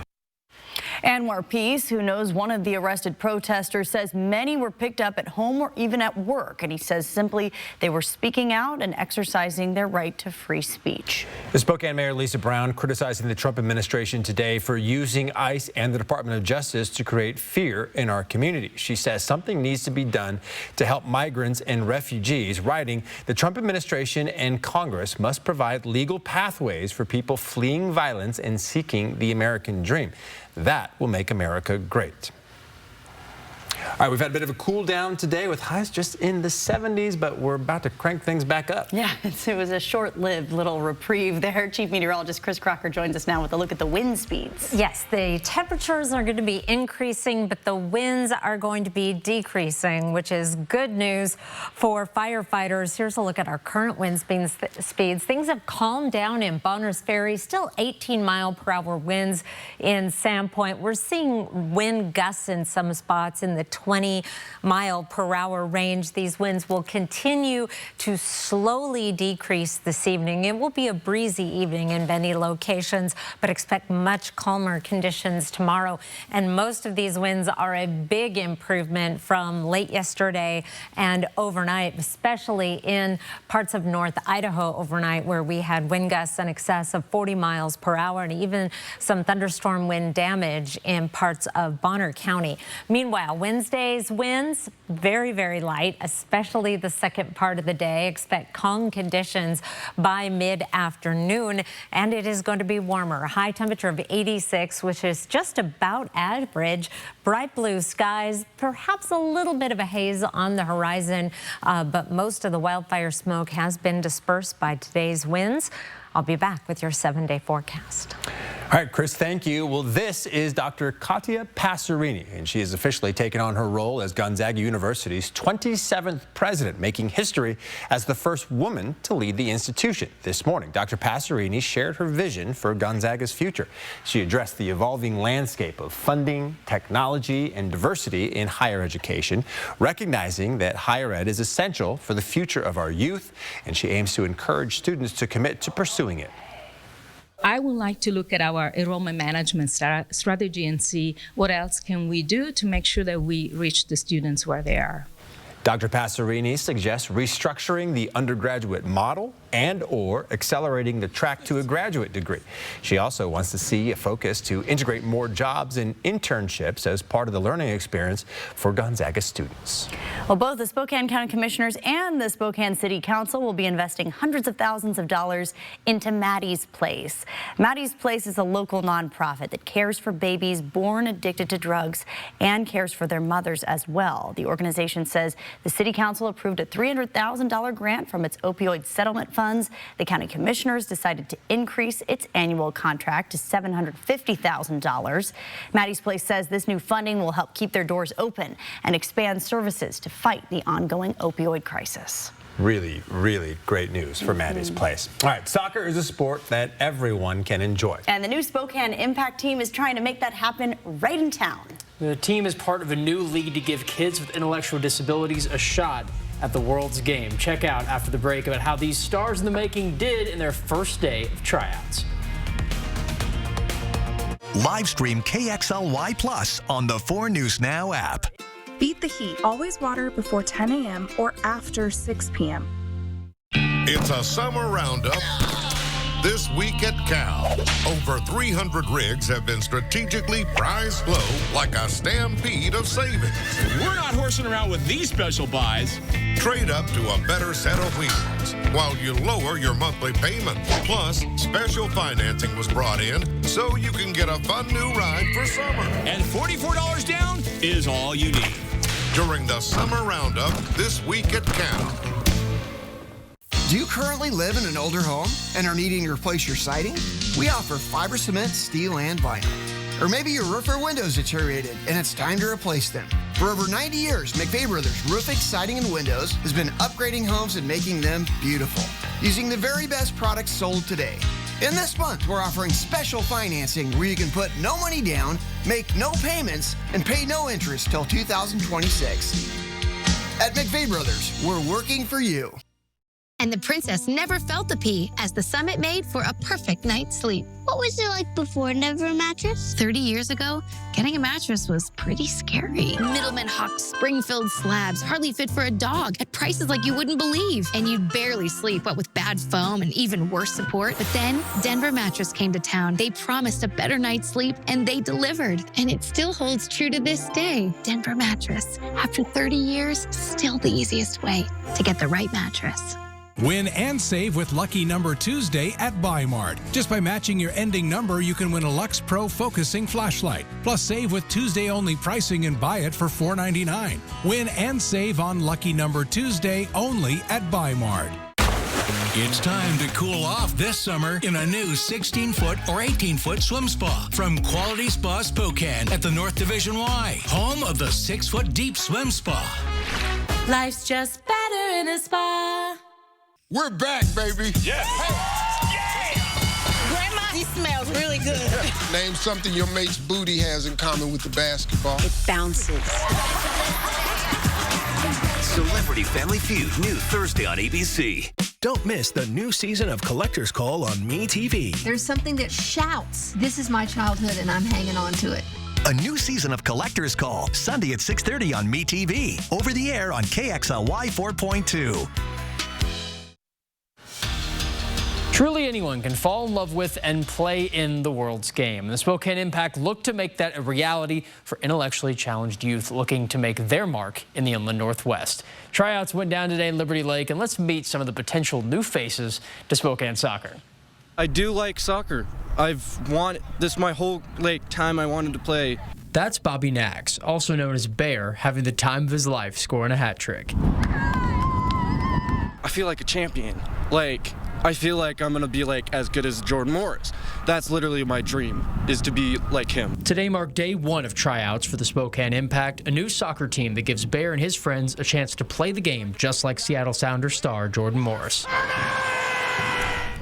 Anwar Peace, who knows one of the arrested protesters, says many were picked up at home or even at work. And he says simply they were speaking out and exercising their right to free speech. The Spokane Mayor Lisa Brown criticizing the Trump administration today for using ICE and the Department of Justice to create fear in our community. She says something needs to be done to help migrants and refugees, writing, the Trump administration and Congress must provide legal pathways for people fleeing violence and seeking the American dream. That will make America great. All right, we've had a bit of a cool down today with highs just in the 70s, but we're about to crank things back up. Yeah, it was a short-lived little reprieve there. Chief Meteorologist Chris Crocker joins us now with a look at the wind speeds. Yes, the temperatures are going to be increasing, but the winds are going to be decreasing, which is good news for firefighters. Here's a look at our current wind speeds. Things have calmed down in Bonners Ferry, still 18-mile-per-hour winds in Sandpoint. We're seeing wind gusts in some spots in the 20-mile-per-hour range. These winds will continue to slowly decrease this evening. It will be a breezy evening in many locations, but expect much calmer conditions tomorrow. And most of these winds are a big improvement from late yesterday and overnight, especially in parts of North Idaho overnight, where we had wind gusts in excess of 40 miles per hour and even some thunderstorm wind damage in parts of Bonner County. Meanwhile, Wednesday's winds very, very light, especially the second part of the day. Expect calm conditions by mid-afternoon, and it is going to be warmer. High temperature of 86, which is just about average. Bright blue skies, perhaps a little bit of a haze on the horizon, but most of the wildfire smoke has been dispersed by today's winds. I'll be back with your 7-day forecast. All right, Chris, thank you. Well, this is Dr. Katia Passerini, and she has officially taken on her role as Gonzaga University's 27th president, making history as the first woman to lead the institution. This morning, Dr. Passerini shared her vision for Gonzaga's future. She addressed the evolving landscape of funding, technology, and diversity in higher education, recognizing that higher ed is essential for the future of our youth, and she aims to encourage students to commit to pursuing it. I would like to look at our enrollment management strategy and see what else can we do to make sure that we reach the students where they are. Dr. Passerini suggests restructuring the undergraduate model and/or accelerating the track to a graduate degree. She also wants to see a focus to integrate more jobs and internships as part of the learning experience for Gonzaga students. Well, both the Spokane County Commissioners and the Spokane City Council will be investing hundreds of thousands of dollars into Maddie's Place. Maddie's Place is a local nonprofit that cares for babies born addicted to drugs and cares for their mothers as well. The organization says the City Council approved a $300,000 grant from its opioid settlement funds. The county commissioners decided to increase its annual contract to $750,000. Maddie's Place says this new funding will help keep their doors open and expand services to fight the ongoing opioid crisis. Really, really great news for Mandy's Place. All right, soccer is a sport that everyone can enjoy. And the new Spokane Impact team is trying to make that happen right in town. The team is part of a new league to give kids with intellectual disabilities a shot at the world's game. Check out after the break about how these stars in the making did in their first day of tryouts. Live stream KXLY Plus on the 4 News Now app. Beat the heat. Always water before 10 a.m. or after 6 p.m. It's a summer roundup. This week at Cal, over 300 rigs have been strategically priced low like a stampede of savings. We're not horsing around with these special buys. Trade up to a better set of wheels while you lower your monthly payment. Plus, special financing was brought in so you can get a fun new ride for summer. And $44 down is all you need. During the summer roundup this week at Cal. Do you currently live in an older home and are needing to replace your siding? We offer fiber cement, steel, and vinyl. Or maybe your roof or windows deteriorated and it's time to replace them. For over 90 years, McVeigh Brothers Roofing, Siding, and Windows has been upgrading homes and making them beautiful, using the very best products sold today. In this month, we're offering special financing where you can put no money down, make no payments, and pay no interest till 2026. At McVeigh Brothers, we're working for you. And the princess never felt the pee as the Summit made for a perfect night's sleep. What was it like before? Never a mattress? 30 years ago, getting a mattress was pretty scary. Middlemen hawked spring-filled slabs, hardly fit for a dog, at prices like you wouldn't believe. And you'd barely sleep, what with bad foam and even worse support. But then Denver Mattress came to town. They promised a better night's sleep, and they delivered. And it still holds true to this day. Denver Mattress. After 30 years, still the easiest way to get the right mattress. Win and save with Lucky Number Tuesday at Buy-Mart. Just by matching your ending number, you can win a Lux Pro focusing flashlight. Plus, save with Tuesday-only pricing and buy it for $4.99. Win and save on Lucky Number Tuesday only at Buy-Mart. It's time to cool off this summer in a new 16-foot or 18-foot swim spa from Quality Spa Spokane at the North Division Y, home of the 6-foot deep swim spa. Life's just better in a spa. We're back, baby. Yeah. Grandma, he smells really good. Name something your mate's booty has in common with the basketball. It bounces. Celebrity Family Feud, new Thursday on ABC. Don't miss the new season of Collector's Call on MeTV. There's something that shouts, "This is my childhood and I'm hanging on to it." A new season of Collector's Call, Sunday at 6:30 on MeTV. Over the air on KXLY 4.2. Truly anyone can fall in love with and play in the world's game. The Spokane Impact looked to make that a reality for intellectually challenged youth looking to make their mark in the Inland Northwest. Tryouts went down today in Liberty Lake, and let's meet some of the potential new faces to Spokane soccer. I do like soccer. I've wanted this my whole time I wanted to play. That's Bobby Nax, also known as Bear, having the time of his life scoring a hat trick. I feel like a champion. I feel like I'm going to be as good as Jordan Morris. That's literally my dream, is to be like him. Today marked day one of tryouts for the Spokane Impact, a new soccer team that gives Bear and his friends a chance to play the game just like Seattle Sounders star Jordan Morris.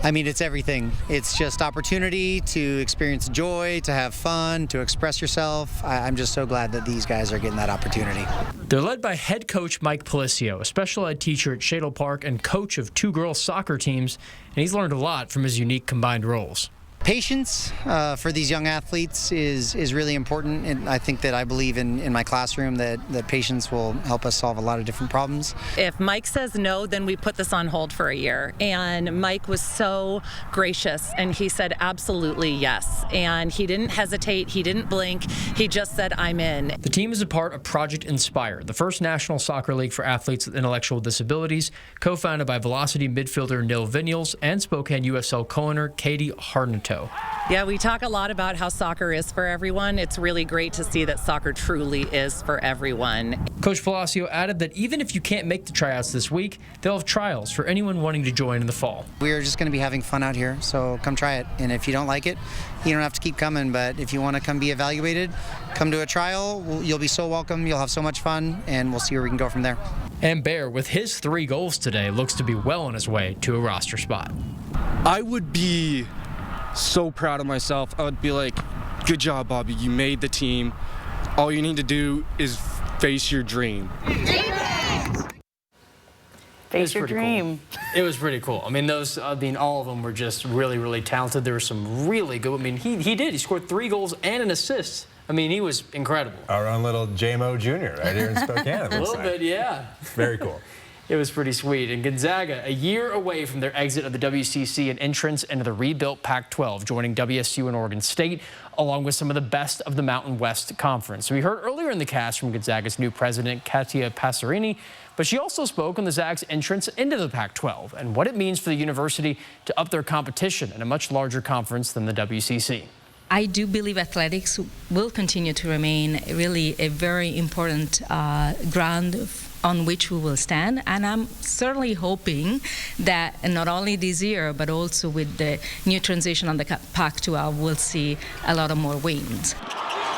I mean, it's everything. It's just opportunity to experience joy, to have fun, to express yourself. I'm just so glad that these guys are getting that opportunity. They're led by head coach Mike Policio, a special ed teacher at Shadle Park and coach of 2 girls soccer teams, and he's learned a lot from his unique combined roles. Patience for these young athletes is really important, and I think that I believe in my classroom that patience will help us solve a lot of different problems. If Mike says no, then we put this on hold for a year, and Mike was so gracious, and he said absolutely yes, and he didn't hesitate, he didn't blink, he just said I'm in. The team is a part of Project Inspire, the first national soccer league for athletes with intellectual disabilities, co-founded by Velocity midfielder Nil Vinyals and Spokane USL co-owner Katie Hardentoe. toe. Yeah, we talk a lot about how soccer is for everyone. It's really great to see that soccer truly is for everyone. Coach Palacio added that even if you can't make the tryouts this week, they'll have trials for anyone wanting to join in the fall. We're just going to be having fun out here, so come try it. And if you don't like it, you don't have to keep coming. But if you want to come be evaluated, come to a trial. You'll be so welcome. You'll have so much fun, and we'll see where we can go from there. And Bear, with his 3 goals today, looks to be well on his way to a roster spot. I would be so proud of myself. I would be like, good job, Bobby. You made the team. All you need to do is face your dream. Face your dream. Cool. It was pretty cool. I mean, all of them were just really, really talented. There were some really good. I mean, he did. He scored 3 goals and an assist. I mean, he was incredible. Our own little JMO Jr. right here in Spokane. A little bit, yeah. Very cool. It was pretty sweet. And Gonzaga, a year away from their exit of the WCC and entrance into the rebuilt Pac-12, joining WSU and Oregon State, along with some of the best of the Mountain West Conference. We heard earlier in the cast from Gonzaga's new president, Katia Passerini, but she also spoke on the Zags' entrance into the Pac-12 and what it means for the university to up their competition in a much larger conference than the WCC. I do believe athletics will continue to remain really a very important ground on which we will stand, and I'm certainly hoping that not only this year but also with the new transition on the Pac-12 we'll see a lot of more wins.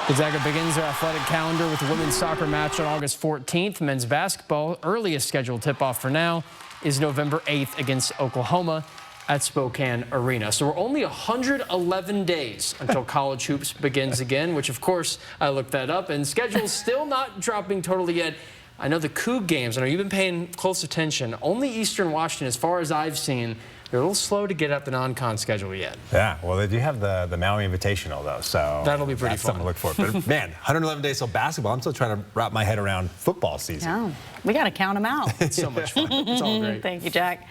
Gonzaga begins their athletic calendar with the women's soccer match on August 14th. Men's basketball, earliest scheduled tip-off for now, is November 8th against Oklahoma at Spokane Arena. So we're only 111 days until college hoops begins again, which of course I looked that up, and schedule's still not dropping totally yet. I know the Coug games, I know you've been paying close attention. Only Eastern Washington, as far as I've seen, they're a little slow to get up the non-con schedule yet. Yeah, well, they do have the Maui Invitational, though, so that'll be pretty that's fun. Something to look for. But, man, 111 days till basketball. I'm still trying to wrap my head around football season. Yeah, we got to count them out. It's so much fun. It's all great. Thank you, Jack.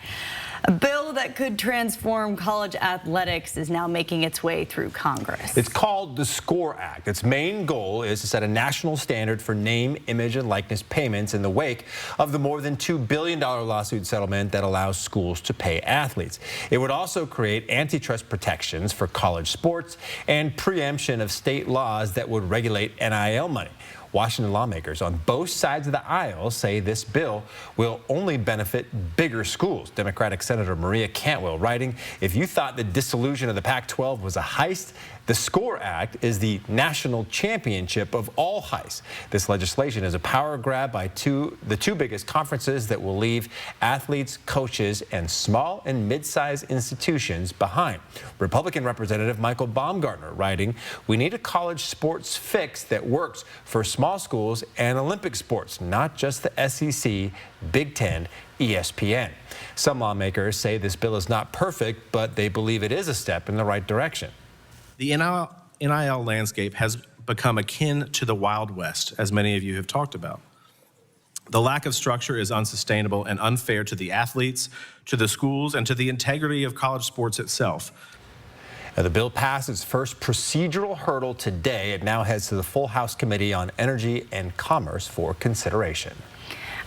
A bill that could transform college athletics is now making its way through Congress. It's called the SCORE Act. Its main goal is to set a national standard for name, image, and likeness payments in the wake of the more than $2 billion lawsuit settlement that allows schools to pay athletes. It would also create antitrust protections for college sports and preemption of state laws that would regulate NIL money. Washington lawmakers on both sides of the aisle say this bill will only benefit bigger schools. Democratic Senator Maria Cantwell writing, "If you thought the dissolution of the Pac-12 was a heist, the SCORE Act is the national championship of all heists." This legislation is a power grab by the two biggest conferences that will leave athletes, coaches, and small and mid-sized institutions behind. Republican Representative Michael Baumgartner writing, "We need a college sports fix that works for small schools and Olympic sports, not just the SEC, Big Ten, ESPN." Some lawmakers say this bill is not perfect, but they believe it is a step in the right direction. The NIL landscape has become akin to the Wild West, as many of you have talked about. The lack of structure is unsustainable and unfair to the athletes, to the schools, and to the integrity of college sports itself. Now, the bill passed its first procedural hurdle today. It now heads to the full House Committee on Energy and Commerce for consideration.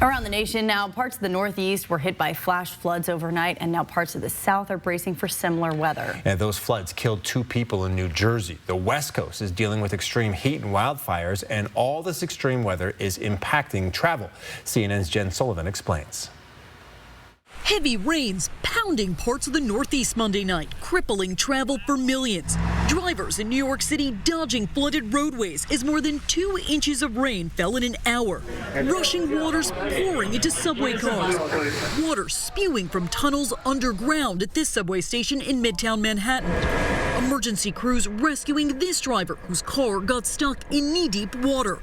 Around the nation now, parts of the Northeast were hit by flash floods overnight, and now parts of the South are bracing for similar weather. And those floods killed 2 people in New Jersey. The West Coast is dealing with extreme heat and wildfires, and all this extreme weather is impacting travel. CNN's Jen Sullivan explains. Heavy rains pounding parts of the Northeast Monday night, crippling travel for millions. Drivers in New York City dodging flooded roadways as more than 2 inches of rain fell in an hour. Rushing waters pouring into subway cars. Water spewing from tunnels underground at this subway station in Midtown Manhattan. Emergency crews rescuing this driver whose car got stuck in knee-deep water.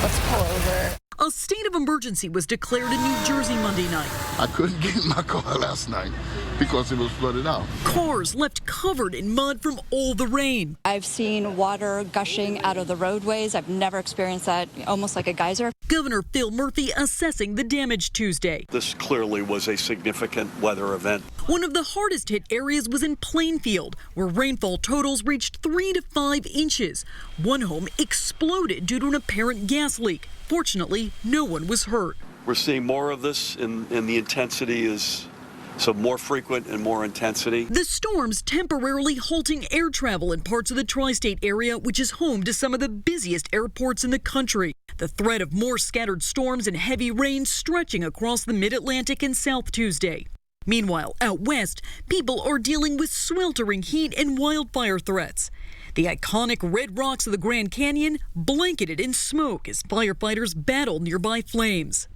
Let's pull over. A state of emergency was declared in New Jersey Monday night. I couldn't get in my car last night because it was flooded out. Cars left covered in mud from all the rain. I've seen water gushing out of the roadways. I've never experienced that, almost like a geyser. Governor Phil Murphy assessing the damage Tuesday. This clearly was a significant weather event. One of the hardest hit areas was in Plainfield, where rainfall totals reached 3 to 5 inches. One home exploded due to an apparent gas leak. Fortunately, no one was hurt. We're seeing more of this, and the intensity is So more frequent and more intensity. The storms temporarily halting air travel in parts of the tri-state area, which is home to some of the busiest airports in the country. The threat of more scattered storms and heavy rain stretching across the mid-Atlantic and South Tuesday. Meanwhile, out west, people are dealing with sweltering heat and wildfire threats. The iconic red rocks of the Grand Canyon blanketed in smoke as firefighters battle nearby flames.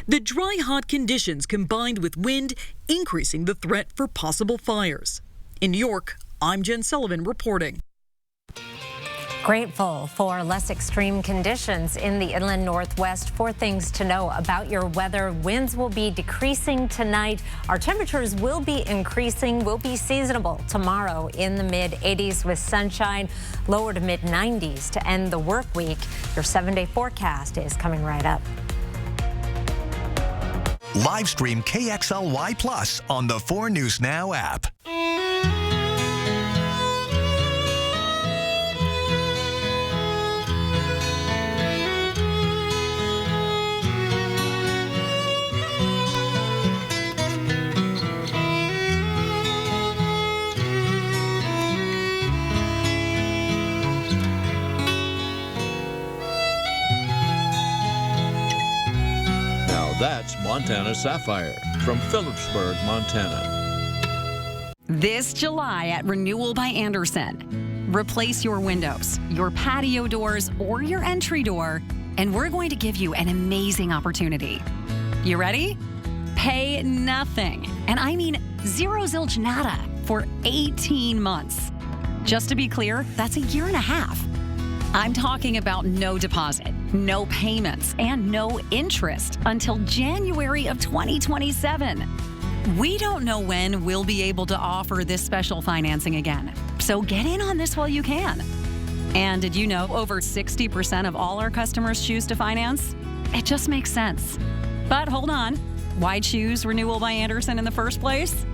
The dry, hot conditions combined with wind increasing the threat for possible fires. In New York, I'm Jen Sullivan reporting. Grateful for less extreme conditions in the inland Northwest. 4 things to know about your weather. Winds will be decreasing tonight. Our temperatures will be increasing. Will be seasonable tomorrow in the mid-80s with sunshine, lower to mid-90s to end the work week. Your 7-day forecast is coming right up. Live stream KXLY Plus on the 4 News Now app. That's Montana Sapphire from Phillipsburg, Montana. This July at Renewal by Andersen, replace your windows, your patio doors, or your entry door, and we're going to give you an amazing opportunity. You ready? Pay nothing, and I mean zero zilch nada, for 18 months. Just to be clear, that's a year and a half. I'm talking about no deposit, no payments, and no interest until January of 2027. We don't know when we'll be able to offer this special financing again, so get in on this while you can. And did you know over 60% of all our customers choose to finance? It just makes sense. But hold on, why choose Renewal by Andersen in the first place?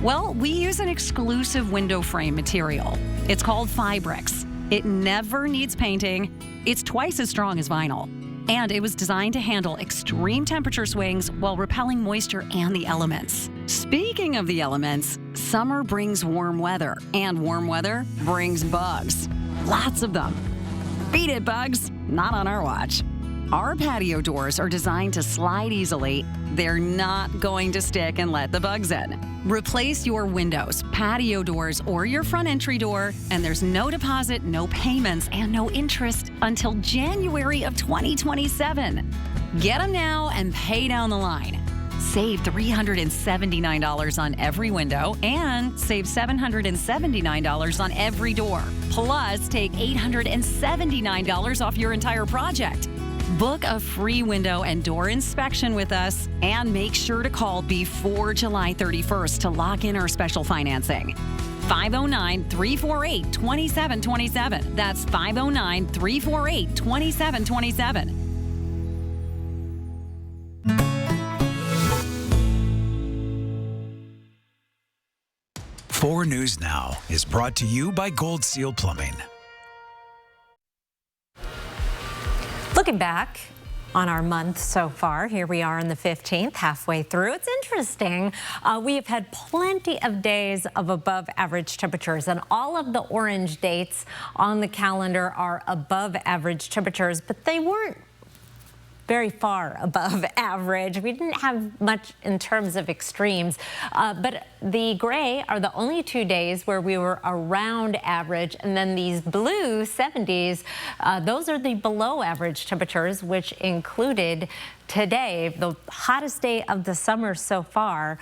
Well, we use an exclusive window frame material. It's called Fibrix. It never needs painting. It's twice as strong as vinyl. And it was designed to handle extreme temperature swings while repelling moisture and the elements. Speaking of the elements, summer brings warm weather, and warm weather brings bugs. Lots of them. Beat it, bugs. Not on our watch. Our patio doors are designed to slide easily. They're not going to stick and let the bugs in. Replace your windows, patio doors, or your front entry door, and there's no deposit, no payments, and no interest until January of 2027. Get them now and pay down the line. Save $379 on every window and save $779 on every door. Plus, take $879 off your entire project. Book a free window and door inspection with us and make sure to call before July 31st to lock in our special financing. 509-348-2727. That's 509-348-2727. 4 News Now is brought to you by Gold Seal Plumbing. Looking back on our month so far, here we are on the 15th, halfway through. It's interesting. We have had plenty of days of above average temperatures, and all of the orange dates on the calendar are above average temperatures, but they weren't very far above average. We didn't have much in terms of extremes, but the gray are the only 2 days where we were around average, and then these blue 70s, those are the below average temperatures, which included today. The hottest day of the summer so far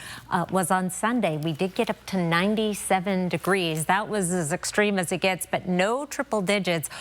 was on Sunday. We did get up to 97 degrees. That was as extreme as it gets, but no triple digits.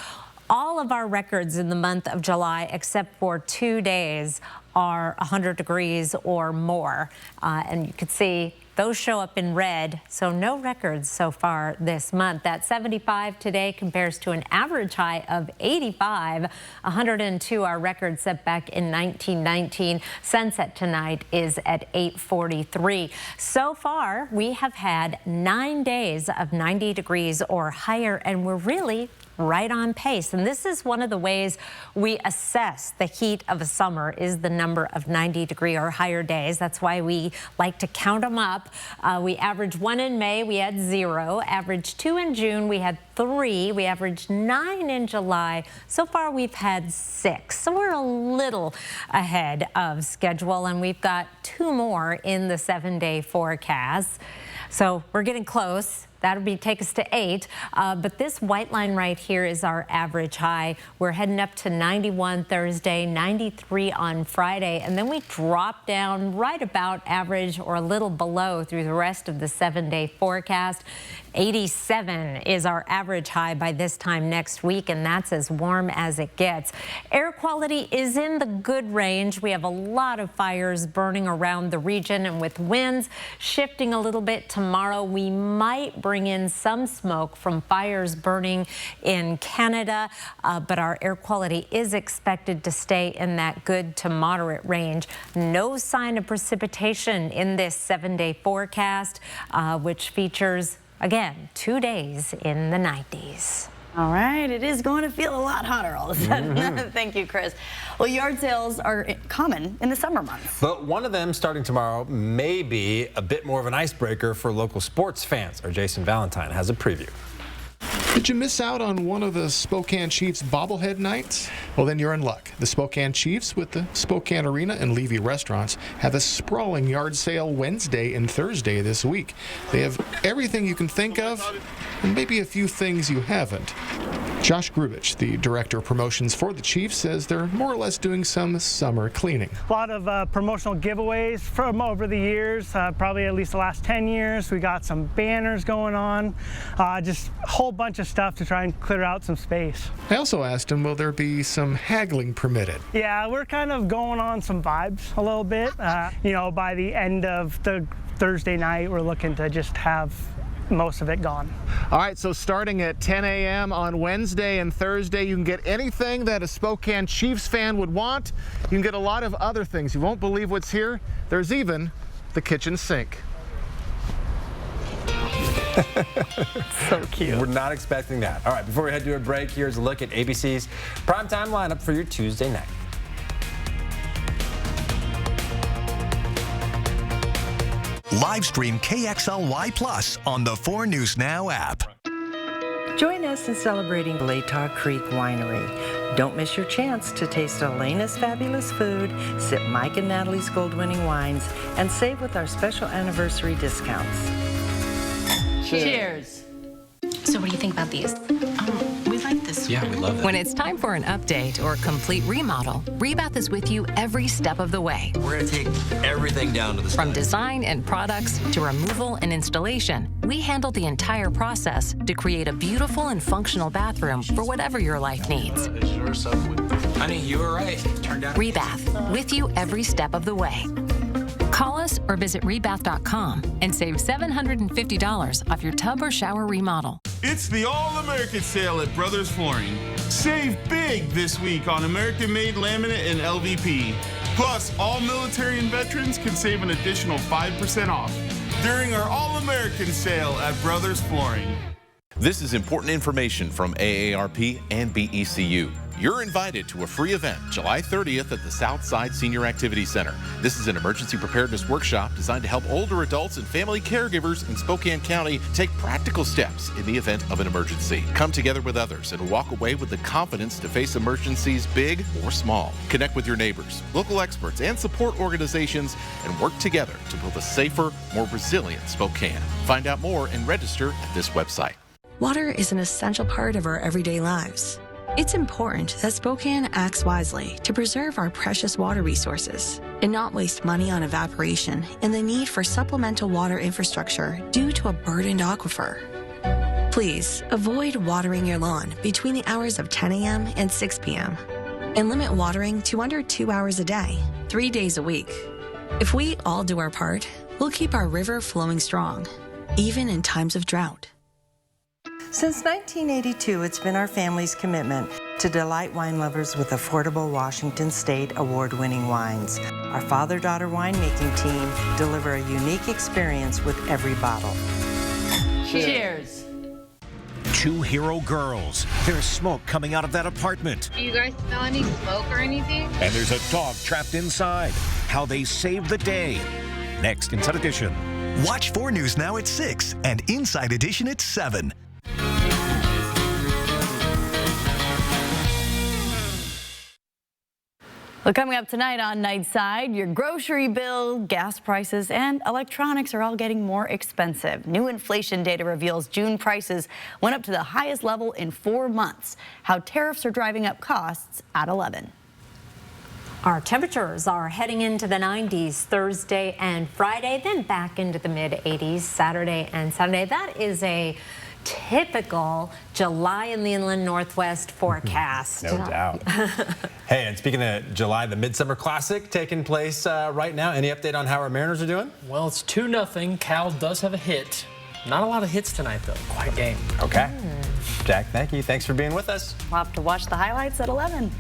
All of our records in the month of July, except for 2 days, are 100 degrees or more. And you can see those show up in red, so no records so far this month. That 75 today compares to an average high of 85. 102, our record set back in 1919. Sunset tonight is at 8:43. So far, we have had 9 days of 90 degrees or higher, and we're really right on pace. And this is one of the ways we assess the heat of a summer is the number of 90-degree or higher days. That's why we like to count them up. We averaged 1 in May, we had 0. Averaged 2 in June, we had 3. We averaged 9 in July. So far, we've had 6. So we're a little ahead of schedule, and we've got 2 more in the 7-day forecast. So we're getting close. That'll take us to 8. But this white line right here is our average high. We're heading up to 91 Thursday, 93 on Friday, and then we drop down right about average or a little below through the rest of the 7-day forecast. 87 is our average high by this time next week, and that's as warm as it gets. Air quality is in the good range. We have a lot of fires burning around the region, and with winds shifting a little bit tomorrow, we might bring in some smoke from fires burning in Canada, but our air quality is expected to stay in that good to moderate range. No sign of precipitation in this 7-day forecast, which features again, 2 days in the 90s. All right, it is going to feel a lot hotter all of a sudden. Thank you, Chris. Well, yard sales are common in the summer months. But one of them starting tomorrow may be a bit more of an icebreaker for local sports fans. Our Jason Valentine has a preview. Did you miss out on one of the Spokane Chiefs bobblehead nights? Well, then you're in luck. The Spokane Chiefs with the Spokane Arena and Levy Restaurants have a sprawling yard sale Wednesday and Thursday this week. They have everything you can think of and maybe a few things you haven't. Josh Grubich, the director of promotions for the Chiefs, says they're more or less doing some summer cleaning. A lot of promotional giveaways from over the years, probably at least the last 10 years. We got some banners going on, just a whole bunch of stuff to try and clear out some space. I also asked him, will there be some haggling permitted? Yeah, we're kind of going on some vibes a little bit. You know, by the end of the Thursday night, we're looking to just have most of it gone. All right, so starting at 10 a.m. on Wednesday and Thursday, you can get anything that a Spokane Chiefs fan would want. You can get a lot of other things. You won't believe what's here. There's even the kitchen sink. So cute. We're not expecting that. All right, before we head to a break, here's a look at ABC's primetime lineup for your Tuesday night. Live stream KXLY Plus on the 4 News Now app. Join us in celebrating Latah Creek Winery. Don't miss your chance to taste Elena's fabulous food, sip Mike and Natalie's gold-winning wines, and save with our special anniversary discounts. Cheers. So what do you think about these? We like this. Yeah, we love that. When it's time for an update or complete remodel, Rebath is with you every step of the way. We're going to take everything down to the From design and products to removal and installation, we handle the entire process to create a beautiful and functional bathroom for whatever your life needs. Honey, you were right. Turned out. Rebath, with you every step of the way. Call us or visit rebath.com and save $750 off your tub or shower remodel. It's the All-American Sale at Brothers Flooring. Save big this week on American-made laminate and LVP. Plus, all military and veterans can save an additional 5% off during our All-American Sale at Brothers Flooring. This is important information from AARP and BECU. You're invited to a free event July 30th at the Southside Senior Activity Center. This is an emergency preparedness workshop designed to help older adults and family caregivers in Spokane County take practical steps in the event of an emergency. Come together with others and walk away with the confidence to face emergencies big or small. Connect with your neighbors, local experts, and support organizations and work together to build a safer, more resilient Spokane. Find out more and register at this website. Water is an essential part of our everyday lives. It's important that Spokane acts wisely to preserve our precious water resources and not waste money on evaporation and the need for supplemental water infrastructure due to a burdened aquifer. Please avoid watering your lawn between the hours of 10 a.m. and 6 p.m. and limit watering to under 2 hours a day, 3 days a week. If we all do our part, we'll keep our river flowing strong, even in times of drought. Since 1982, it's been our family's commitment to delight wine lovers with affordable Washington State award-winning wines. Our father-daughter winemaking team deliver a unique experience with every bottle. Cheers. 2 hero girls. There's smoke coming out of that apartment. Do you guys smell any smoke or anything? And there's a dog trapped inside. How they saved the day. Next, Inside Edition. Watch 4 News Now at 6 and Inside Edition at 7. Well, coming up tonight on Nightside, your grocery bill, gas prices, and electronics are all getting more expensive. New inflation data reveals June prices went up to the highest level in 4 months. How tariffs are driving up costs at 11. Our temperatures are heading into the 90s Thursday and Friday, then back into the mid-80s Saturday and Sunday. That is a typical July in the inland Northwest forecast. No doubt. Hey, and speaking of July, the Midsummer Classic taking place right now. Any update on how our Mariners are doing? Well, it's 2-0. Cal does have a hit. Not a lot of hits tonight, though. Quiet game. Okay. Jack, thank you. Thanks for being with us. We'll have to watch the highlights at 11.